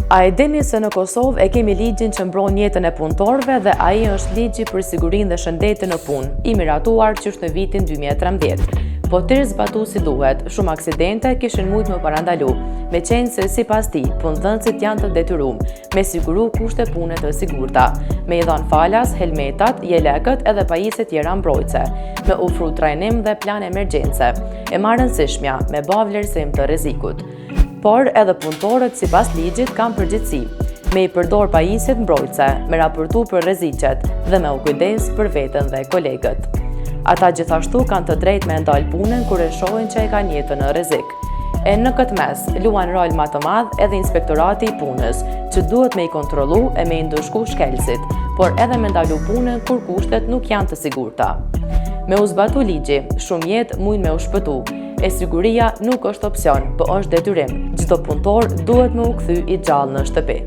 A e dini se në Kosovë e kemi ligjin që mbron jetën e punëtorëve dhe ai është ligji për sigurinë dhe shëndetin në punë, i miratuar qysh në vitin 2013. Po tërë zbatu si duhet, shumë aksidente kishin mujt më parandalu, me qenë se sipas tij, punëdhënësit janë të detyruar me siguru kushte pune të sigurta, me i dhënë falas, helmetat, jelekët edhe pajisje tjera mbrojtëse, me ofru trajnim dhe plan emergjence, e marrëndësishmja me ba vlerësim të rrezikut. Por edhe punëtorët sipas ligjit kanë përgjegjësi me i përdor pajisjet mbrojtëse, me raportu për rreziqet dhe me u kujdes për veten dhe kolegët. Ata gjithashtu kanë të drejtë me ndalë punën kur e shohin që e kanë jetën në rrezik. E në këtë mes, luan rol më të madh edhe Inspektorati i Punës, që duhet me i kontrollu e me i ndëshku shkelësit, por edhe me ndalu punën kur kushtet nuk janë të sigurta. Me u zbatu ligji, shumë jetë mujnë me u shpëtu, e siguria nuk është opsion, por është detyrim. Çdo punëtor duhet me u kthy i gjallë në shtëpi.